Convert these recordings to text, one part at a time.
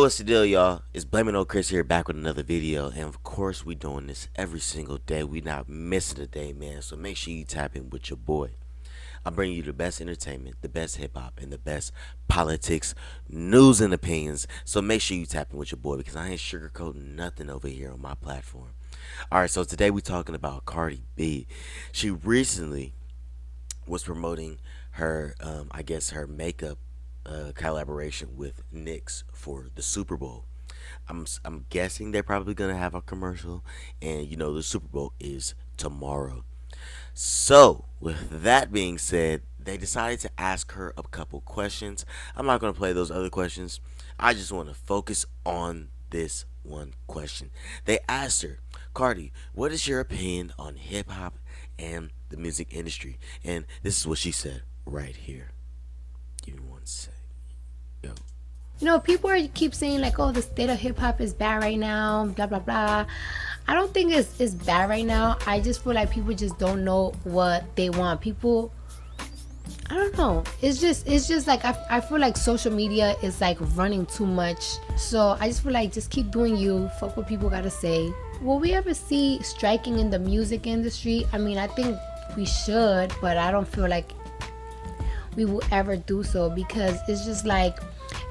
what's the deal, y'all? It's Blaming on Chris here, back with another video, and of course, we doing this every single day. We not missing a day, man. So make sure you tap in with your boy. I'm bringing you the best entertainment, the best hip hop, and the best politics, news, and opinions. So make sure you tap in with your boy because I ain't sugarcoating nothing over here on my platform. All right, so today we talking about Cardi B. She recently was promoting her, I guess, her makeup collaboration with NYX for the Super Bowl. I'm guessing they're probably gonna have a commercial, and the Super Bowl is tomorrow. So with that being said, they decided to ask her a couple questions. I'm not gonna play those other questions. I just want to focus on this one question. They asked her, Cardi, what is your opinion on hip hop and the music industry? And this is what she said right here. Give me one sec. Yo. People keep saying like, "Oh, the state of hip hop is bad right now." Blah blah blah. I don't think it's bad right now. I just feel like people just don't know what they want. People, I don't know. It's just like I feel like social media is like running too much. So I just feel like just keep doing you. Fuck what people gotta say. Will we ever see striking in the music industry? I mean, I think we should, but I don't feel like we will ever do so because it's just like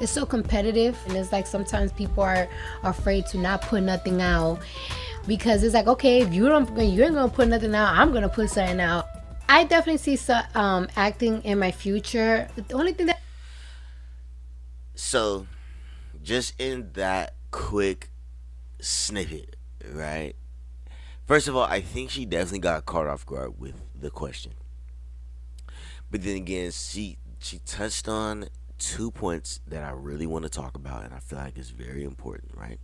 it's so competitive, and it's like sometimes people are afraid to not put nothing out because it's like, okay, if you ain't gonna put nothing out, I'm gonna put something out. I definitely see acting in my future. The only thing that So just in that quick snippet, right? First of all, I think she definitely got caught off guard with the question. But then again, she touched on 2 points that I really want to talk about, and I feel like it's very important, right?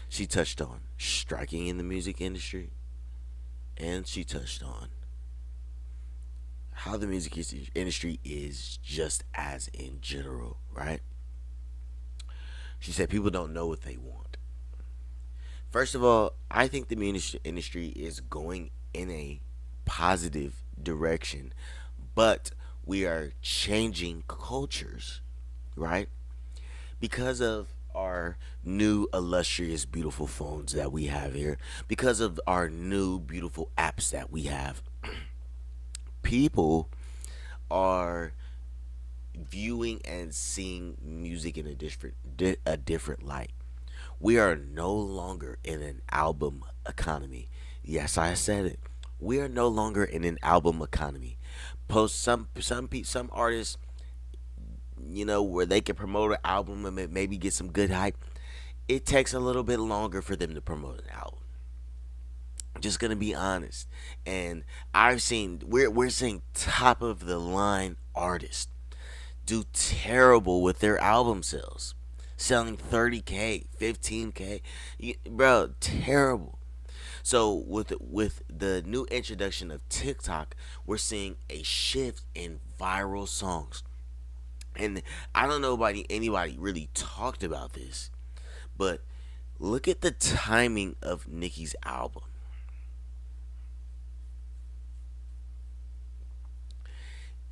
She touched on striking in the music industry, and she touched on how the music industry is just as in general, right? She said people don't know what they want. First of all, I think the music industry is going in a positive direction, but we are changing cultures, right? Because of our new illustrious beautiful phones that we have here, because of our new beautiful apps that we have, people are viewing and seeing music in a different light. We are no longer in an album economy. Yes, I said it. We are no longer in an album economy. Post some artists, where they can promote an album and maybe get some good hype. It takes a little bit longer for them to promote an album. I'm just gonna be honest. And we're seeing top of the line artists do terrible with their album sales, selling 30K, 15K, bro, terrible. So with the new introduction of TikTok, we're seeing a shift in viral songs. And I don't know about anybody really talked about this, but look at the timing of Nicki's album.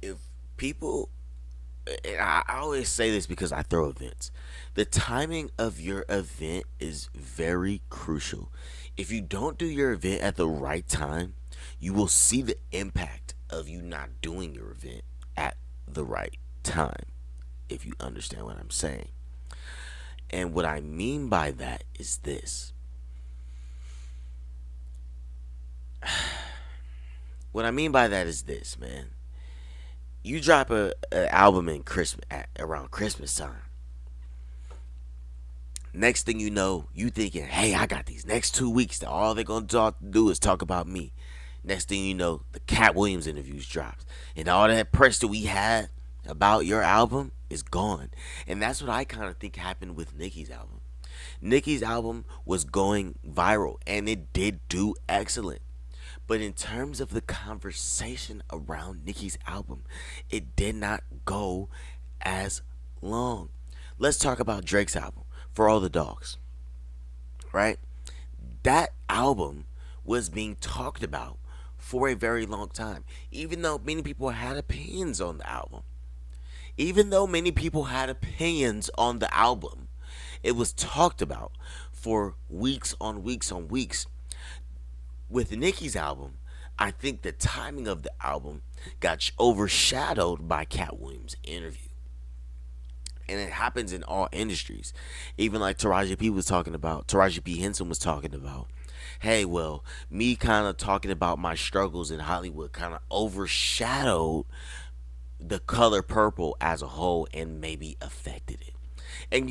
If people, and I always say this because I throw events, the timing of your event is very crucial. If you don't do your event at the right time, you will see the impact of you not doing your event at the right time, if you understand what I'm saying. And what I mean by that is this. What I mean by that is this, man. You drop a album in Christmas around Christmas time. Next thing you know, you thinking, hey, I got these next 2 weeks that all they're gonna do is talk about me. Next thing you know, the Cat Williams interviews drops, and all that press that we had about your album is gone. And that's what I kind of think happened with Nicki's album. Nicki's album was going viral, and it did do excellent. But in terms of the conversation around Nicki's album, it did not go as long. Let's talk about Drake's album, For All the Dogs, right? That album was being talked about for a very long time, even though many people had opinions on the album. Even though many people had opinions on the album, It was talked about for weeks on weeks on weeks. With Nicki's album, I think the timing of the album got overshadowed by Cat Williams' interview. And it happens in all industries. Even like Taraji P. Henson was talking about, hey, well, me kind of talking about my struggles in Hollywood kind of overshadowed the color purple as a whole and maybe affected it. And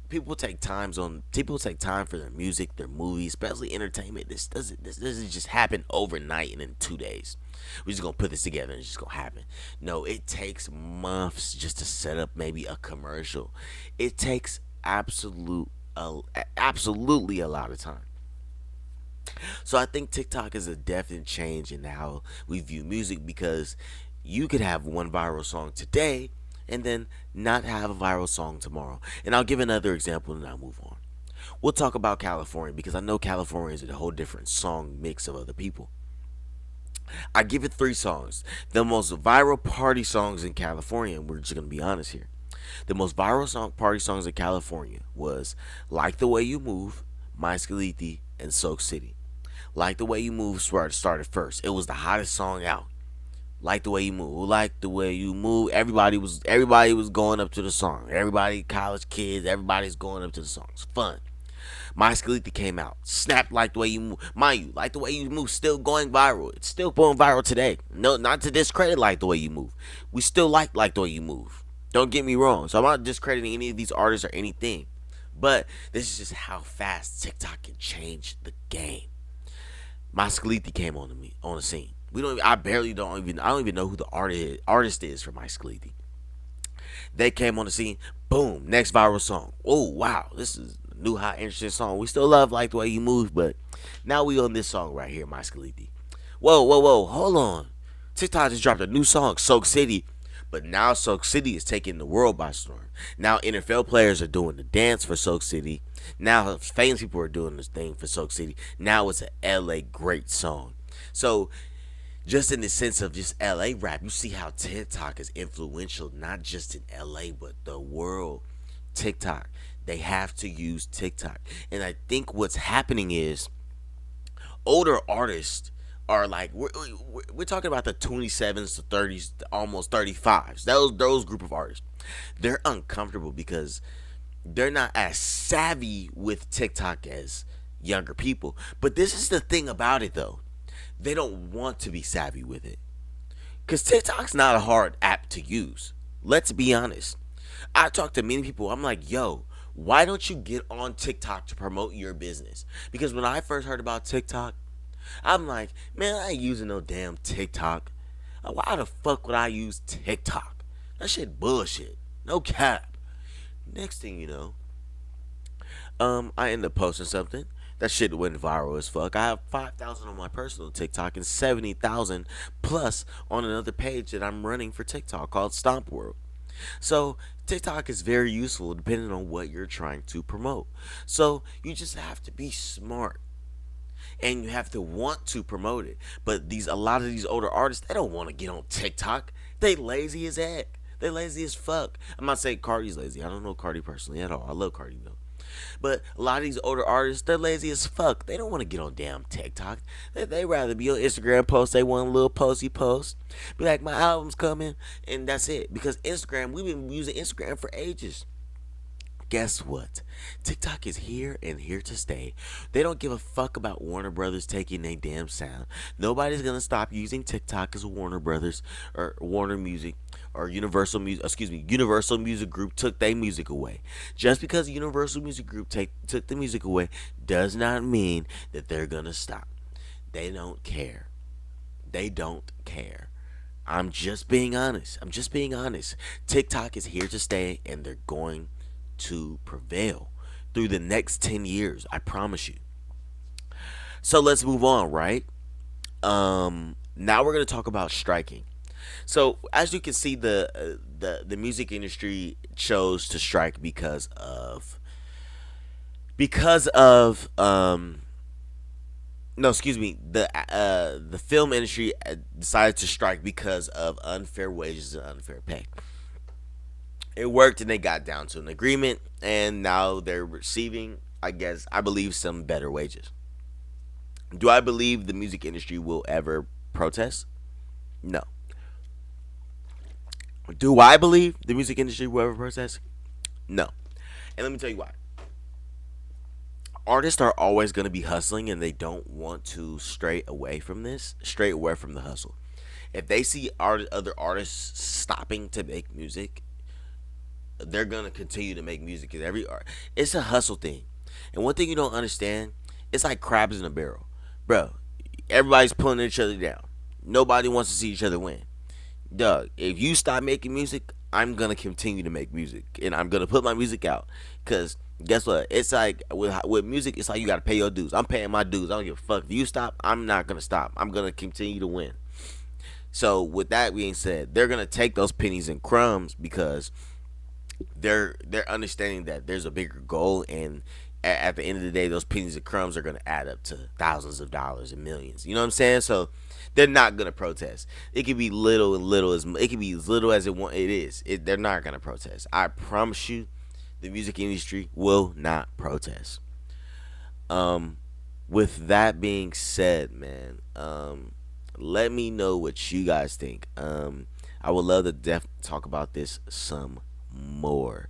people take time for their music, their movies, especially entertainment. This doesn't just happen overnight and in 2 days. We're just gonna put this together and it's just gonna happen. No, it takes months just to set up maybe a commercial. It takes absolutely a lot of time. So I think TikTok is a definite change in how we view music, because you could have one viral song today and then not have a viral song tomorrow. And I'll give another example and I'll move on. We'll talk about California because I know California is a whole different song mix of other people. I give it three songs. The most viral party songs in California, and we're just gonna be honest here. The most viral party songs in California was Like the Way You Move, My Scaliti, and Soak City. Like the Way You Move started first. It was the hottest song out. Like the way you move, like the way you move. Everybody was going up to the song. Everybody, college kids, everybody's going up to the song. It's fun. My Scalita came out. Snap Like the Way You Move. Mind you, Like the Way You Move still going viral. It's still going viral today. No, not to discredit Like the Way You Move. We still like the way you move. Don't get me wrong. So I'm not discrediting any of these artists or anything. But this is just how fast TikTok can change the game. My Scalita came on the scene. We don't. I barely don't even. I don't even know who the artist is for My Scalita. They came on the scene. Boom. Next viral song. Oh wow, this is a new hot interesting song. We still love Like the Way You Move, but now we on this song right here, My Scalita. Whoa, whoa, whoa. Hold on. TikTok just dropped a new song, Soak City. But now Soak City is taking the world by storm. Now NFL players are doing the dance for Soak City. Now famous people are doing this thing for Soak City. Now it's an LA great song. So just in the sense of just LA rap, you see how TikTok is influential, not just in LA, but the world. TikTok. They have to use TikTok. And I think what's happening is older artists are like, we're talking about the 27s to 30s, almost 35s. Those group of artists. They're uncomfortable because they're not as savvy with TikTok as younger people. But this is the thing about it though. They don't want to be savvy with it. Because TikTok's not a hard app to use. Let's be honest. I talk to many people. I'm like, yo, why don't you get on TikTok to promote your business? Because when I first heard about TikTok, I'm like, man, I ain't using no damn TikTok. Why the fuck would I use TikTok? That shit bullshit. No cap. Next thing you know, I end up posting something. That shit went viral as fuck. I have 5,000 on my personal TikTok and 70,000 plus on another page that I'm running for TikTok called Stomp World. So TikTok is very useful depending on what you're trying to promote. So you just have to be smart and you have to want to promote it. But a lot of these older artists, they don't want to get on TikTok. They lazy as heck. They lazy as fuck. I'm not saying Cardi's lazy. I don't know Cardi personally at all. I love Cardi though. But a lot of these older artists, they're lazy as fuck. They don't want to get on damn TikTok. They rather be on Instagram post. They want a little posty post. Be like, my album's coming, and that's it. Because Instagram, we've been using Instagram for ages. Guess what? TikTok is here and here to stay. They don't give a fuck about Warner Brothers taking their damn sound. Nobody's gonna stop using TikTok as Warner Brothers or Warner Music or Universal Music. Excuse me, Universal Music Group took their music away. Just because Universal Music Group took the music away does not mean that they're gonna stop. They don't care. They don't care. I'm just being honest. I'm just being honest. TikTok is here to stay, and they're going to prevail through the next 10 years. I promise you. So let's move on, right? Now we're going to talk about striking. So as you can see, the music industry chose to strike because of no, excuse me, the film industry decided to strike because of unfair wages and unfair pay. It worked, and they got down to an agreement, and now they're receiving, I guess, I believe, some better wages. Do I believe the music industry will ever protest? No. Do I believe the music industry will ever protest? No. And let me tell you why. Artists are always going to be hustling, and they don't want to stray away from the hustle. If they see other artists stopping to make music, they're gonna continue to make music because it's a hustle thing. And one thing you don't understand, it's like crabs in a barrel, bro. Everybody's pulling each other down. Nobody wants to see each other win. Doug, if you stop making music, I'm gonna continue to make music, and I'm gonna put my music out. Cause guess what? It's like with music, it's like you gotta pay your dues. I'm paying my dues. I don't give a fuck if you stop. I'm not gonna stop. I'm gonna continue to win. So with that being said, they're gonna take those pennies and crumbs because they're understanding that there's a bigger goal, and at the end of the day, those pennies and crumbs are going to add up to thousands of dollars and millions. You know what I'm saying? So they're not going to protest. It could be little and little as it could be as little as it is. They're not going to protest. I promise you, the music industry will not protest. Um, with that being said, man, let me know what you guys think. I would love to talk about this some more.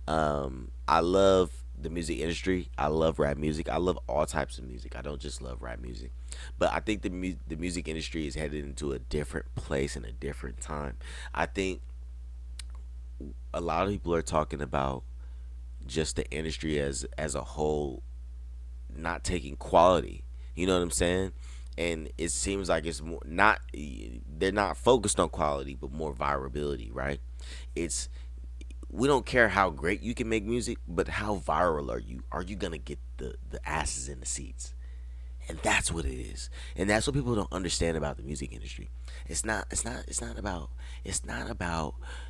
I love the music industry. I love rap music. I love all types of music. I don't just love rap music, but I think the music industry is headed into a different place and a different time. I think a lot of people are talking about just the industry as a whole not taking quality. You know what I'm saying? And it seems like it's more not they're not focused on quality, but more virability, right? It's we don't care how great you can make music, but how viral are you? Are you gonna get the asses in the seats? And that's what it is. And that's what people don't understand about the music industry. It's not about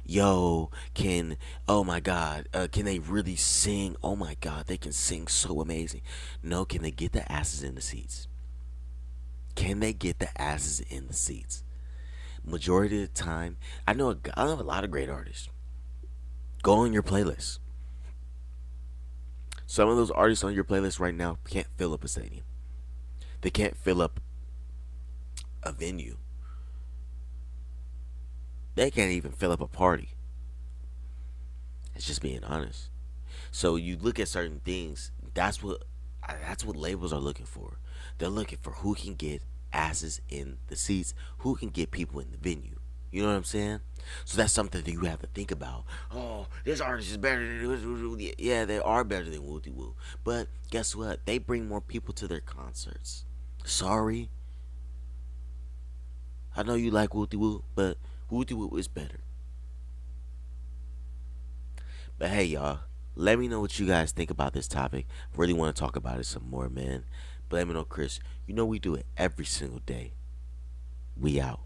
yo, can oh my god, can they really sing? Oh my god, they can sing so amazing. No, can they get the asses in the seats? Can they get the asses in the seats? Majority of the time, I know a lot of great artists. Go on your playlist. Some of those artists on your playlist right now can't fill up a stadium. They can't fill up a venue. They can't even fill up a party. It's just being honest. So you look at certain things. That's what labels are looking for. They're looking for who can get asses in the seats, who can get people in the venue. You know what I'm saying? So that's something that you have to think about. Oh, this artist is better than yeah, they are better than Wooty Woo. But guess what? They bring more people to their concerts. Sorry, I know you like Wooty Woo, but Wooty Woo is better. But hey, y'all, let me know what you guys think about this topic. Really want to talk about it some more, man. But let me know, Chris. You know we do it every single day. We out.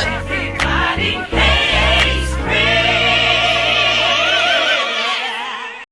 Everybody hates me.